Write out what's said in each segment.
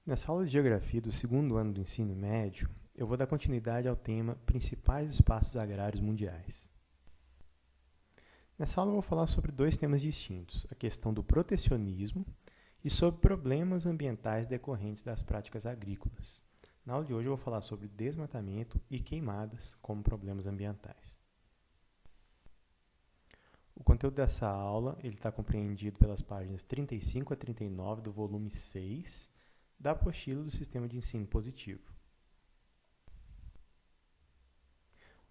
Nessa aula de Geografia do segundo ano do ensino médio, eu vou dar continuidade ao tema Principais Espaços Agrários Mundiais. Nessa aula eu vou falar sobre dois temas distintos, a questão do protecionismo e sobre problemas ambientais decorrentes das práticas agrícolas. Na aula de hoje eu vou falar sobre desmatamento e queimadas como problemas ambientais. O conteúdo dessa aula está compreendido pelas páginas 35 a 39 do volume 6 da apostila do Sistema de Ensino Positivo.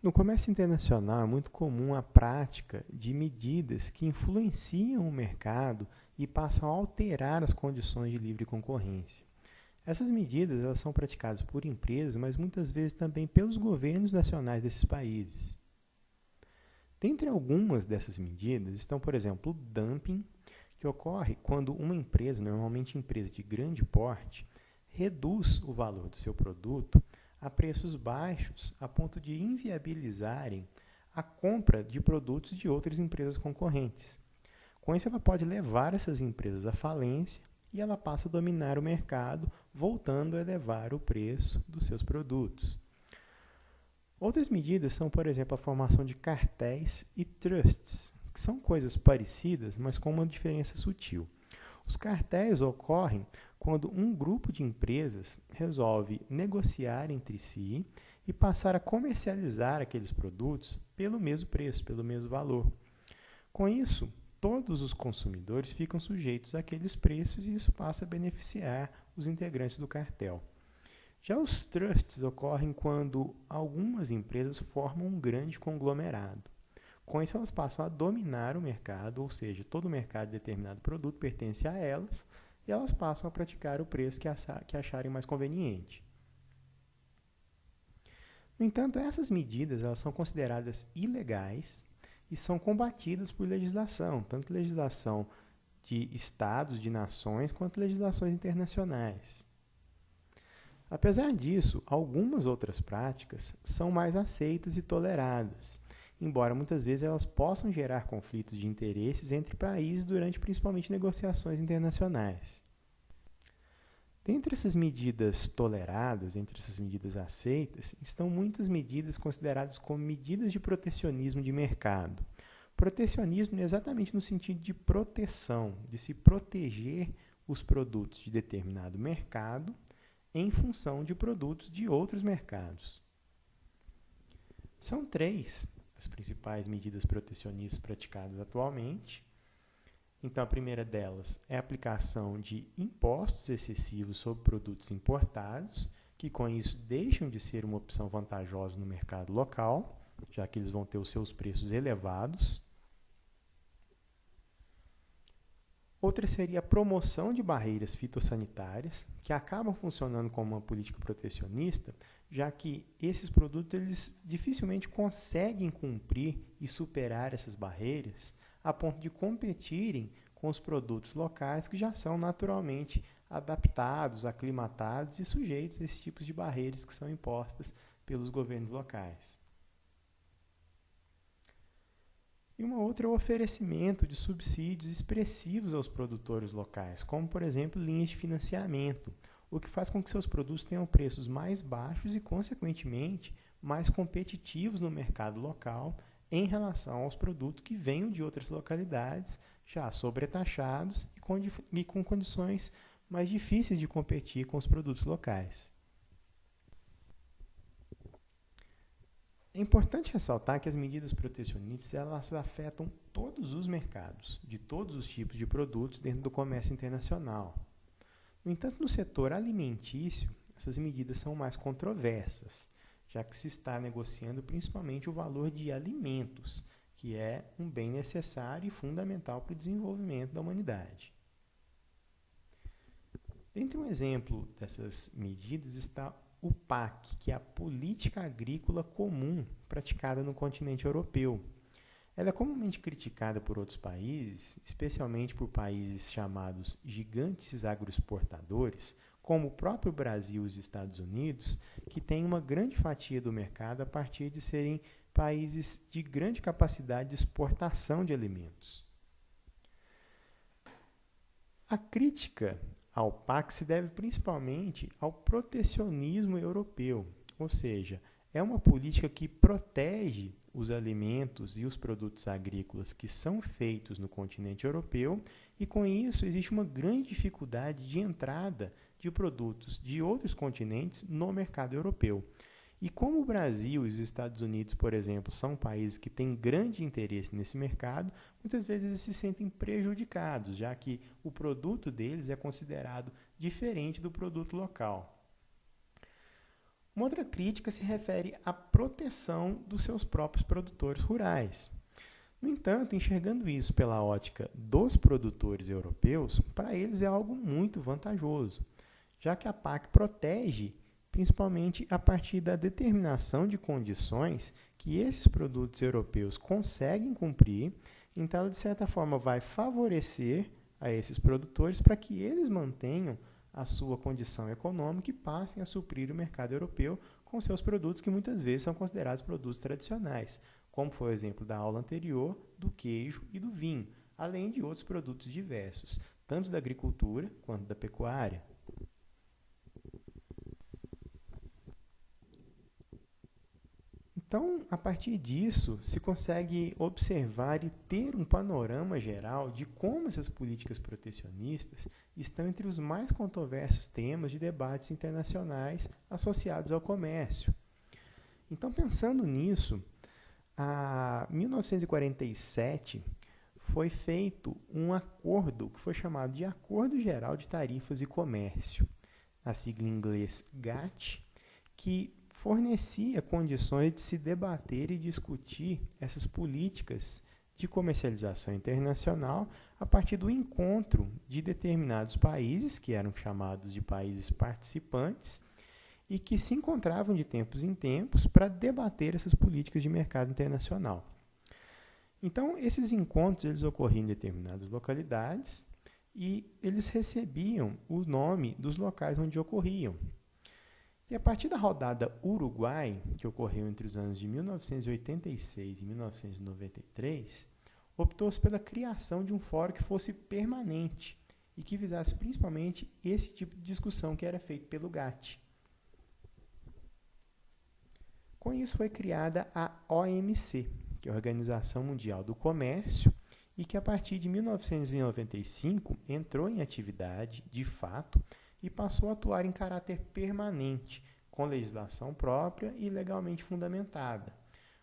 No comércio internacional é muito comum a prática de medidas que influenciam o mercado e passam a alterar as condições de livre concorrência. Essas medidas elas são praticadas por empresas, mas muitas vezes também pelos governos nacionais desses países. Dentre algumas dessas medidas estão, por exemplo, o dumping, que ocorre quando uma empresa, normalmente empresa de grande porte, reduz o valor do seu produto a preços baixos a ponto de inviabilizarem a compra de produtos de outras empresas concorrentes. Com isso, ela pode levar essas empresas à falência e ela passa a dominar o mercado, voltando a elevar o preço dos seus produtos. Outras medidas são, por exemplo, a formação de cartéis e trusts, que são coisas parecidas, mas com uma diferença sutil. Os cartéis ocorrem quando um grupo de empresas resolve negociar entre si e passar a comercializar aqueles produtos pelo mesmo preço, pelo mesmo valor. Com isso, todos os consumidores ficam sujeitos àqueles preços e isso passa a beneficiar os integrantes do cartel. Já os trusts ocorrem quando algumas empresas formam um grande conglomerado. Com isso, elas passam a dominar o mercado, ou seja, todo o mercado de determinado produto pertence a elas, e elas passam a praticar o preço que acharem mais conveniente. No entanto, essas medidas elas são consideradas ilegais e são combatidas por legislação, tanto legislação de estados, de nações, quanto legislações internacionais. Apesar disso, algumas outras práticas são mais aceitas e toleradas, embora muitas vezes elas possam gerar conflitos de interesses entre países durante principalmente negociações internacionais. Dentre essas medidas toleradas, entre essas medidas aceitas, estão muitas medidas consideradas como medidas de protecionismo de mercado. Protecionismo é exatamente no sentido de proteção, de se proteger os produtos de determinado mercado em função de produtos de outros mercados. São três as principais medidas protecionistas praticadas atualmente. Então, a primeira delas é a aplicação de impostos excessivos sobre produtos importados, que com isso deixam de ser uma opção vantajosa no mercado local, já que eles vão ter os seus preços elevados. Outra seria a promoção de barreiras fitossanitárias, que acabam funcionando como uma política protecionista, já que esses produtos eles dificilmente conseguem cumprir e superar essas barreiras a ponto de competirem com os produtos locais que já são naturalmente adaptados, aclimatados e sujeitos a esses tipos de barreiras que são impostas pelos governos locais. E uma outra é o oferecimento de subsídios expressivos aos produtores locais, como, por exemplo, linhas de financiamento, o que faz com que seus produtos tenham preços mais baixos e, consequentemente, mais competitivos no mercado local em relação aos produtos que venham de outras localidades, já sobretaxados e com condições mais difíceis de competir com os produtos locais. É importante ressaltar que as medidas protecionistas elas afetam todos os mercados, de todos os tipos de produtos dentro do comércio internacional. No entanto, no setor alimentício, essas medidas são mais controversas, já que se está negociando principalmente o valor de alimentos, que é um bem necessário e fundamental para o desenvolvimento da humanidade. Entre um exemplo dessas medidas está o PAC, que é a Política Agrícola Comum praticada no continente europeu. Ela é comumente criticada por outros países, especialmente por países chamados gigantes agroexportadores, como o próprio Brasil e os Estados Unidos, que têm uma grande fatia do mercado a partir de serem países de grande capacidade de exportação de alimentos. A crítica ao PAC se deve principalmente ao protecionismo europeu, ou seja, é uma política que protege os alimentos e os produtos agrícolas que são feitos no continente europeu e, com isso, existe uma grande dificuldade de entrada de produtos de outros continentes no mercado europeu. E como o Brasil e os Estados Unidos, por exemplo, são países que têm grande interesse nesse mercado, muitas vezes eles se sentem prejudicados, já que o produto deles é considerado diferente do produto local. Uma outra crítica se refere à proteção dos seus próprios produtores rurais. No entanto, enxergando isso pela ótica dos produtores europeus, para eles é algo muito vantajoso, já que a PAC protege principalmente a partir da determinação de condições que esses produtos europeus conseguem cumprir, então ela de certa forma vai favorecer a esses produtores para que eles mantenham a sua condição econômica e passem a suprir o mercado europeu com seus produtos que muitas vezes são considerados produtos tradicionais, como foi o exemplo da aula anterior, do queijo e do vinho, além de outros produtos diversos, tanto da agricultura quanto da pecuária. Então, a partir disso, se consegue observar e ter um panorama geral de como essas políticas protecionistas estão entre os mais controversos temas de debates internacionais associados ao comércio. Então, pensando nisso, em 1947 foi feito um acordo que foi chamado de Acordo Geral de Tarifas e Comércio, a sigla em inglês GATT, que fornecia condições de se debater e discutir essas políticas de comercialização internacional a partir do encontro de determinados países, que eram chamados de países participantes, e que se encontravam de tempos em tempos para debater essas políticas de mercado internacional. Então, esses encontros eles ocorriam em determinadas localidades e eles recebiam o nome dos locais onde ocorriam. E a partir da rodada Uruguai, que ocorreu entre os anos de 1986 e 1993, optou-se pela criação de um fórum que fosse permanente e que visasse principalmente esse tipo de discussão que era feito pelo GATT. Com isso foi criada a OMC, que é a Organização Mundial do Comércio, e que a partir de 1995 entrou em atividade, de fato, e passou a atuar em caráter permanente, com legislação própria e legalmente fundamentada.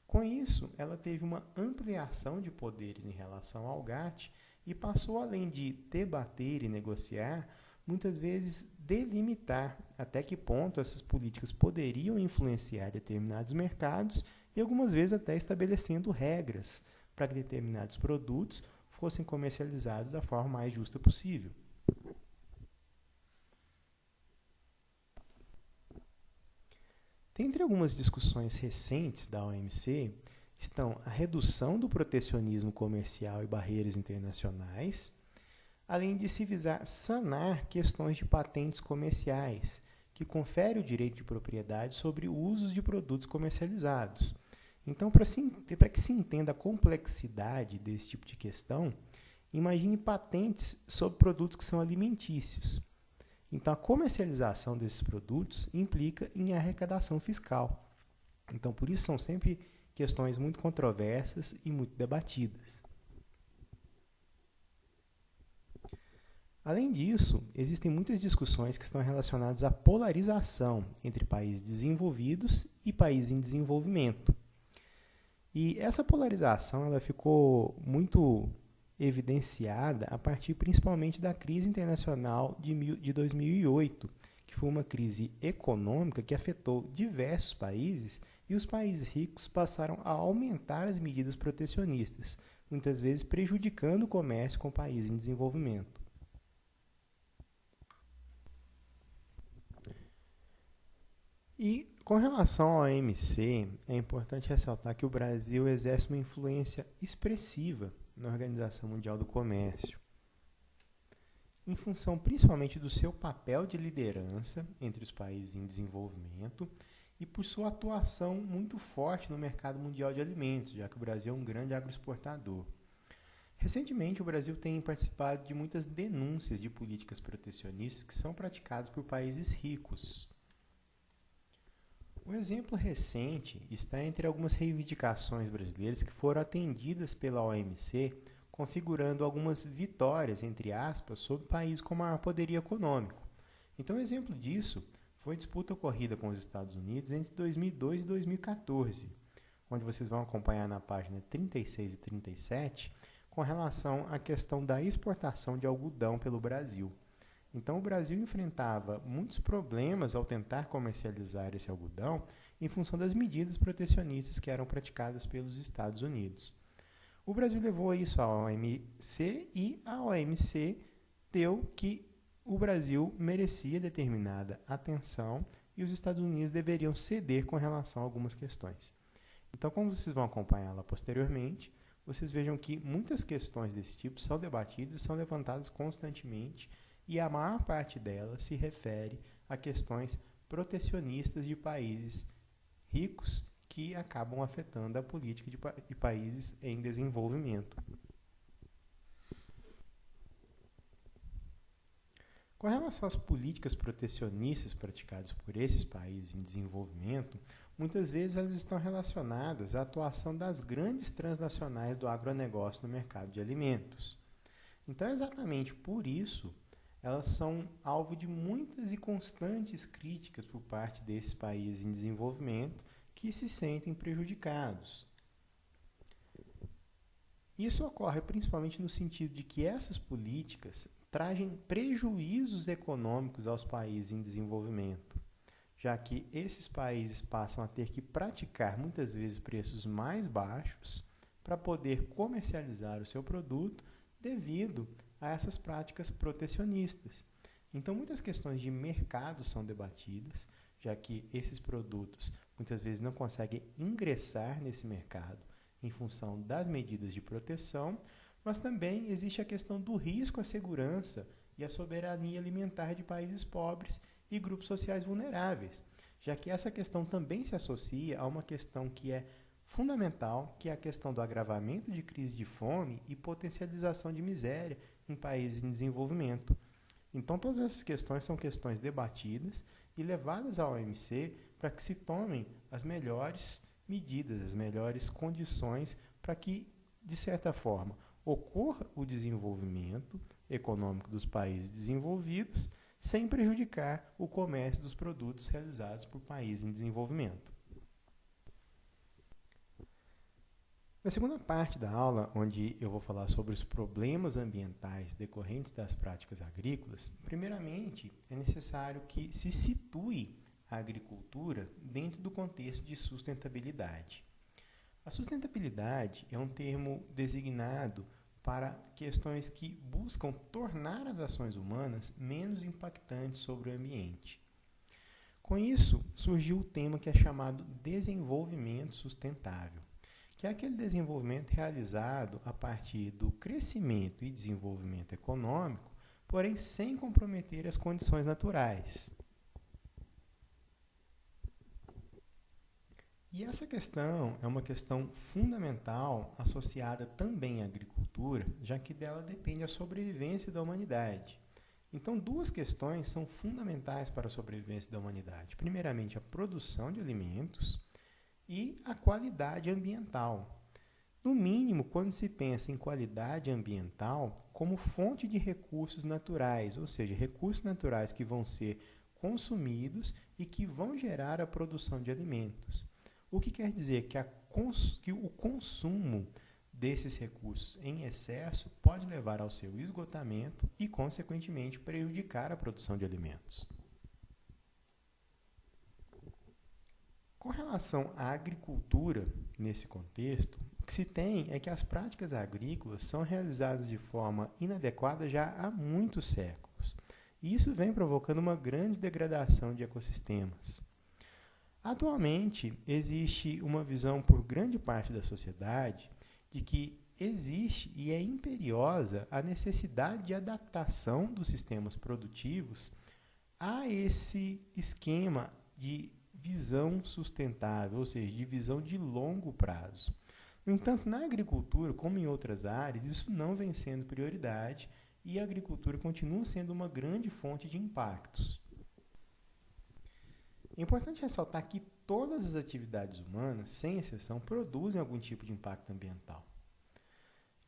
Com isso, ela teve uma ampliação de poderes em relação ao GATT e passou, além de debater e negociar, muitas vezes delimitar até que ponto essas políticas poderiam influenciar determinados mercados e algumas vezes até estabelecendo regras para que determinados produtos fossem comercializados da forma mais justa possível. Dentre algumas discussões recentes da OMC estão a redução do protecionismo comercial e barreiras internacionais, além de se visar sanar questões de patentes comerciais, que confere o direito de propriedade sobre usos de produtos comercializados. Então, para que se entenda a complexidade desse tipo de questão, imagine patentes sobre produtos que são alimentícios. Então, a comercialização desses produtos implica em arrecadação fiscal. Então, por isso são sempre questões muito controversas e muito debatidas. Além disso, existem muitas discussões que estão relacionadas à polarização entre países desenvolvidos e países em desenvolvimento. E essa polarização ela ficou muito evidenciada a partir principalmente da crise internacional de 2008, que foi uma crise econômica que afetou diversos países e os países ricos passaram a aumentar as medidas protecionistas, muitas vezes prejudicando o comércio com países em desenvolvimento. E com relação ao OMC, é importante ressaltar que o Brasil exerce uma influência expressiva na Organização Mundial do Comércio, em função principalmente do seu papel de liderança entre os países em desenvolvimento e por sua atuação muito forte no mercado mundial de alimentos, já que o Brasil é um grande agroexportador. Recentemente, o Brasil tem participado de muitas denúncias de políticas protecionistas que são praticadas por países ricos. Um exemplo recente está entre algumas reivindicações brasileiras que foram atendidas pela OMC, configurando algumas vitórias, entre aspas, sobre países com maior poderio econômico. Então, um exemplo disso foi a disputa ocorrida com os Estados Unidos entre 2002 e 2014, onde vocês vão acompanhar na página 36 e 37, com relação à questão da exportação de algodão pelo Brasil. Então, o Brasil enfrentava muitos problemas ao tentar comercializar esse algodão em função das medidas protecionistas que eram praticadas pelos Estados Unidos. O Brasil levou isso à OMC e a OMC deu que o Brasil merecia determinada atenção e os Estados Unidos deveriam ceder com relação a algumas questões. Então, como vocês vão acompanhar lá posteriormente, vocês vejam que muitas questões desse tipo são debatidas, são levantadas constantemente e a maior parte delas se refere a questões protecionistas de países ricos que acabam afetando a política de países em desenvolvimento. Com relação às políticas protecionistas praticadas por esses países em desenvolvimento, muitas vezes elas estão relacionadas à atuação das grandes transnacionais do agronegócio no mercado de alimentos. Então, exatamente por isso, elas são alvo de muitas e constantes críticas por parte desses países em desenvolvimento que se sentem prejudicados. Isso ocorre principalmente no sentido de que essas políticas trazem prejuízos econômicos aos países em desenvolvimento, já que esses países passam a ter que praticar muitas vezes preços mais baixos para poder comercializar o seu produto devido a essas práticas protecionistas. Então, muitas questões de mercado são debatidas, já que esses produtos muitas vezes não conseguem ingressar nesse mercado em função das medidas de proteção, mas também existe a questão do risco à segurança e à soberania alimentar de países pobres e grupos sociais vulneráveis, já que essa questão também se associa a uma questão que é fundamental, que é a questão do agravamento de crise de fome e potencialização de miséria em países em desenvolvimento. Então, todas essas questões são questões debatidas e levadas à OMC para que se tomem as melhores medidas, as melhores condições para que, de certa forma, ocorra o desenvolvimento econômico dos países desenvolvidos sem prejudicar o comércio dos produtos realizados por países em desenvolvimento. Na segunda parte da aula, onde eu vou falar sobre os problemas ambientais decorrentes das práticas agrícolas, primeiramente é necessário que se situe a agricultura dentro do contexto de sustentabilidade. A sustentabilidade é um termo designado para questões que buscam tornar as ações humanas menos impactantes sobre o ambiente. Com isso, surgiu o tema que é chamado desenvolvimento sustentável, que é aquele desenvolvimento realizado a partir do crescimento e desenvolvimento econômico, porém sem comprometer as condições naturais. E essa questão é uma questão fundamental associada também à agricultura, já que dela depende a sobrevivência da humanidade. Então, duas questões são fundamentais para a sobrevivência da humanidade. Primeiramente, a produção de alimentos e a qualidade ambiental. No mínimo, quando se pensa em qualidade ambiental como fonte de recursos naturais, ou seja, recursos naturais que vão ser consumidos e que vão gerar a produção de alimentos. O que quer dizer que o consumo desses recursos em excesso pode levar ao seu esgotamento e, consequentemente, prejudicar a produção de alimentos. Com relação à agricultura, nesse contexto, o que se tem é que as práticas agrícolas são realizadas de forma inadequada já há muitos séculos. E isso vem provocando uma grande degradação de ecossistemas. Atualmente, existe uma visão por grande parte da sociedade de que existe e é imperiosa a necessidade de adaptação dos sistemas produtivos a esse esquema de visão sustentável, ou seja, de visão de longo prazo. No entanto, na agricultura, como em outras áreas, isso não vem sendo prioridade e a agricultura continua sendo uma grande fonte de impactos. É importante ressaltar que todas as atividades humanas, sem exceção, produzem algum tipo de impacto ambiental.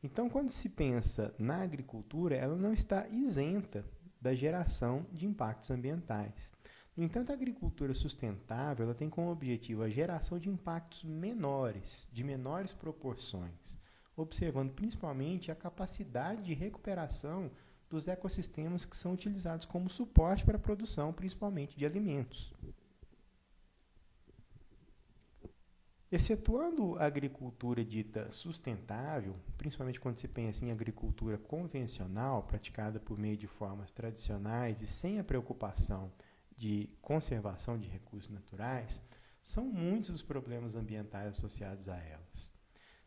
Então, quando se pensa na agricultura, ela não está isenta da geração de impactos ambientais. No entanto, a agricultura sustentável ela tem como objetivo a geração de impactos menores, de menores proporções, observando principalmente a capacidade de recuperação dos ecossistemas que são utilizados como suporte para a produção, principalmente de alimentos. Excetuando a agricultura dita sustentável, principalmente quando se pensa em agricultura convencional, praticada por meio de formas tradicionais e sem a preocupação de conservação de recursos naturais, são muitos os problemas ambientais associados a elas.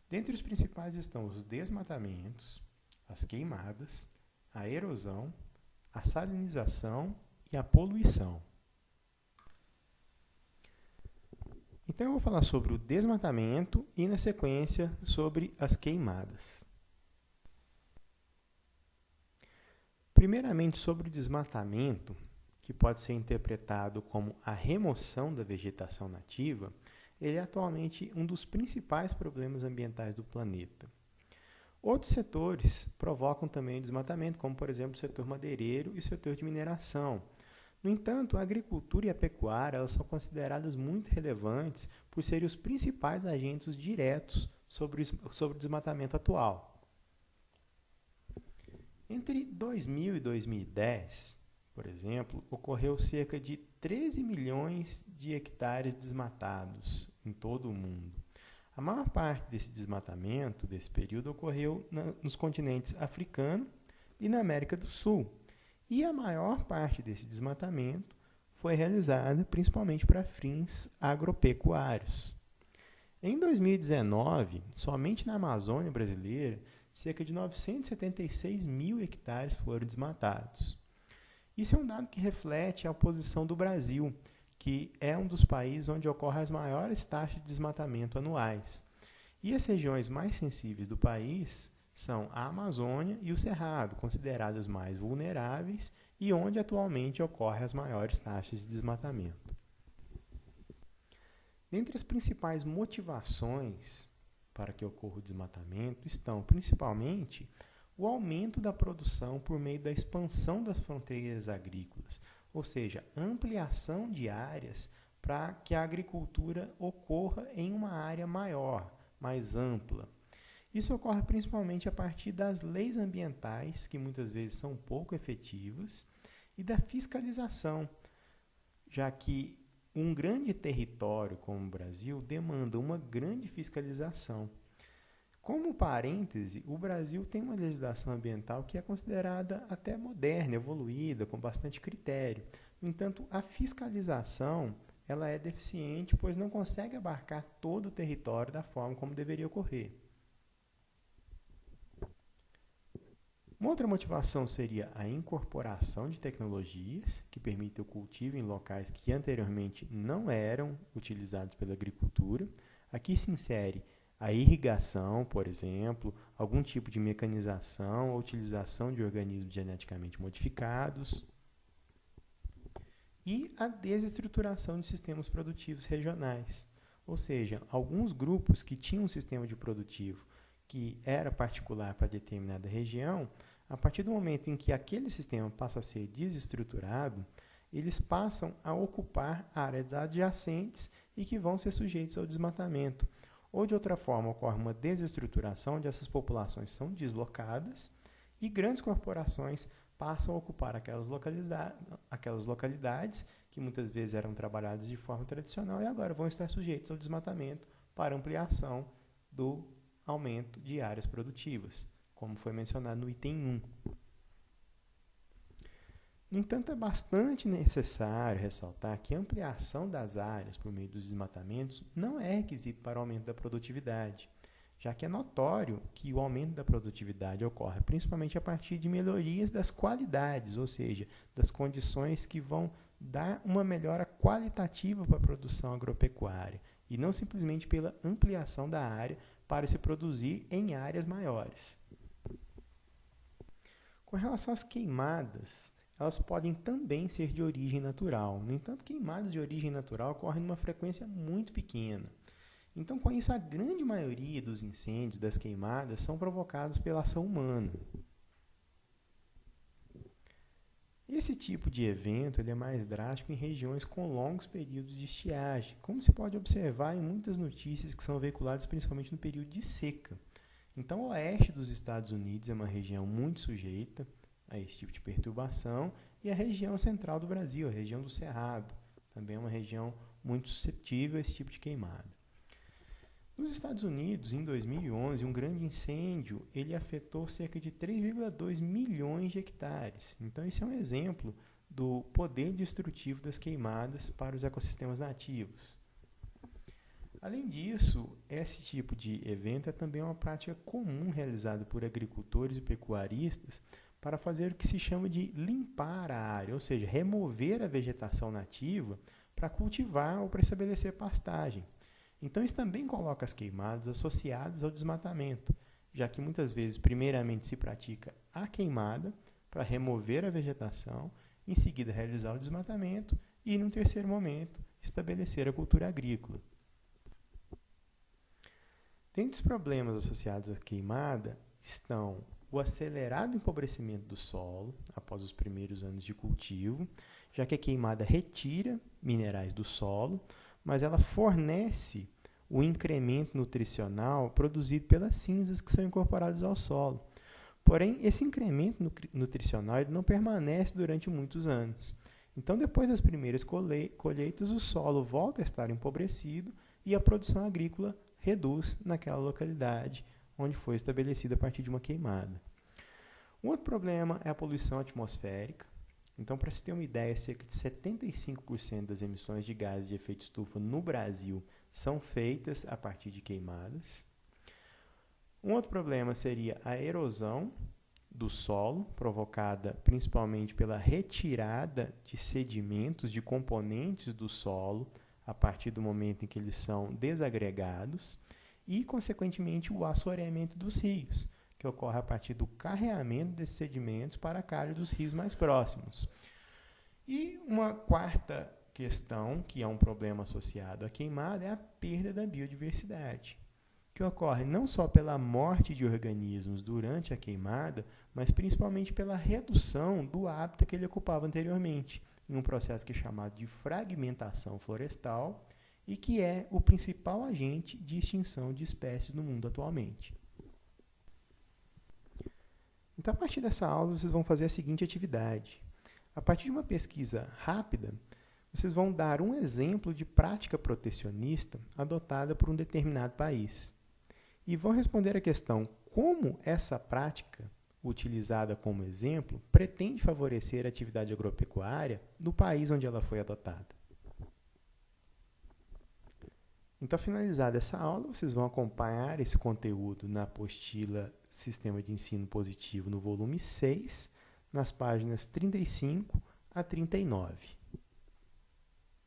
Dentre os principais estão os desmatamentos, as queimadas, a erosão, a salinização e a poluição. Então eu vou falar sobre o desmatamento e, na sequência, sobre as queimadas. Primeiramente, sobre o desmatamento, que pode ser interpretado como a remoção da vegetação nativa, ele é atualmente um dos principais problemas ambientais do planeta. Outros setores provocam também o desmatamento, como, por exemplo, o setor madeireiro e o setor de mineração. No entanto, a agricultura e a pecuária elas são consideradas muito relevantes por serem os principais agentes diretos sobre o desmatamento atual. Entre 2000 e 2010, por exemplo, ocorreu cerca de 13 milhões de hectares desmatados em todo o mundo. A maior parte desse desmatamento, desse período, ocorreu nos continentes africano e na América do Sul. E a maior parte desse desmatamento foi realizada principalmente para fins agropecuários. Em 2019, somente na Amazônia brasileira, cerca de 976 mil hectares foram desmatados. Isso é um dado que reflete a posição do Brasil, que é um dos países onde ocorrem as maiores taxas de desmatamento anuais. E as regiões mais sensíveis do país são a Amazônia e o Cerrado, consideradas mais vulneráveis e onde atualmente ocorrem as maiores taxas de desmatamento. Dentre as principais motivações para que ocorra o desmatamento estão, principalmente, o aumento da produção por meio da expansão das fronteiras agrícolas, ou seja, ampliação de áreas para que a agricultura ocorra em uma área maior, mais ampla. Isso ocorre principalmente a partir das leis ambientais, que muitas vezes são pouco efetivas, e da fiscalização, já que um grande território como o Brasil demanda uma grande fiscalização. Como parêntese, o Brasil tem uma legislação ambiental que é considerada até moderna, evoluída, com bastante critério. No entanto, a fiscalização ela é deficiente, pois não consegue abarcar todo o território da forma como deveria ocorrer. Uma outra motivação seria a incorporação de tecnologias que permitem o cultivo em locais que anteriormente não eram utilizados pela agricultura. Aqui se insere a irrigação, por exemplo, algum tipo de mecanização ou utilização de organismos geneticamente modificados e a desestruturação de sistemas produtivos regionais. Ou seja, alguns grupos que tinham um sistema de produtivo que era particular para determinada região, a partir do momento em que aquele sistema passa a ser desestruturado, eles passam a ocupar áreas adjacentes e que vão ser sujeitos ao desmatamento. Ou, de outra forma, ocorre uma desestruturação onde essas populações são deslocadas e grandes corporações passam a ocupar aquelas localidades que muitas vezes eram trabalhadas de forma tradicional e agora vão estar sujeitos ao desmatamento para ampliação do aumento de áreas produtivas, como foi mencionado no item 1. No entanto, é bastante necessário ressaltar que a ampliação das áreas por meio dos desmatamentos não é requisito para o aumento da produtividade, já que é notório que o aumento da produtividade ocorre principalmente a partir de melhorias das qualidades, ou seja, das condições que vão dar uma melhora qualitativa para a produção agropecuária, e não simplesmente pela ampliação da área para se produzir em áreas maiores. Com relação às queimadas, elas podem também ser de origem natural. No entanto, queimadas de origem natural ocorrem numa frequência muito pequena. Então, com isso, a grande maioria dos incêndios, das queimadas, são provocados pela ação humana. Esse tipo de evento ele é mais drástico em regiões com longos períodos de estiagem, como se pode observar em muitas notícias que são veiculadas principalmente no período de seca. Então, o oeste dos Estados Unidos é uma região muito sujeita a esse tipo de perturbação, e a região central do Brasil, a região do Cerrado, também é uma região muito suscetível a esse tipo de queimada. Nos Estados Unidos, em 2011, um grande incêndio ele afetou cerca de 3,2 milhões de hectares. Então, esse é um exemplo do poder destrutivo das queimadas para os ecossistemas nativos. Além disso, esse tipo de evento é também uma prática comum realizada por agricultores e pecuaristas para fazer o que se chama de limpar a área, ou seja, remover a vegetação nativa para cultivar ou para estabelecer pastagem. Então, isso também coloca as queimadas associadas ao desmatamento, já que muitas vezes, primeiramente, se pratica a queimada para remover a vegetação, em seguida, realizar o desmatamento e, num terceiro momento, estabelecer a cultura agrícola. Dentre os problemas associados à queimada estão o acelerado empobrecimento do solo após os primeiros anos de cultivo, já que a queimada retira minerais do solo, mas ela fornece o incremento nutricional produzido pelas cinzas que são incorporadas ao solo. Porém, esse incremento nutricional ele não permanece durante muitos anos. Então, depois das primeiras colheitas, o solo volta a estar empobrecido e a produção agrícola reduz naquela localidade onde foi estabelecida a partir de uma queimada. Um outro problema é a poluição atmosférica. Então, para se ter uma ideia, cerca de 75% das emissões de gases de efeito estufa no Brasil são feitas a partir de queimadas. Um outro problema seria a erosão do solo, provocada principalmente pela retirada de sedimentos, de componentes do solo, a partir do momento em que eles são desagregados, e, consequentemente, o assoreamento dos rios, que ocorre a partir do carreamento desses sedimentos para a calha dos rios mais próximos. E uma quarta questão, que é um problema associado à queimada, é a perda da biodiversidade, que ocorre não só pela morte de organismos durante a queimada, mas principalmente pela redução do hábitat que ele ocupava anteriormente, em um processo que é chamado de fragmentação florestal e que é o principal agente de extinção de espécies no mundo atualmente. Então, a partir dessa aula, vocês vão fazer a seguinte atividade. A partir de uma pesquisa rápida, vocês vão dar um exemplo de prática protecionista adotada por um determinado país. E vão responder a questão como essa prática, utilizada como exemplo, pretende favorecer a atividade agropecuária no país onde ela foi adotada. Então, finalizada essa aula, vocês vão acompanhar esse conteúdo na apostila Sistema de Ensino Positivo no volume 6, nas páginas 35 a 39.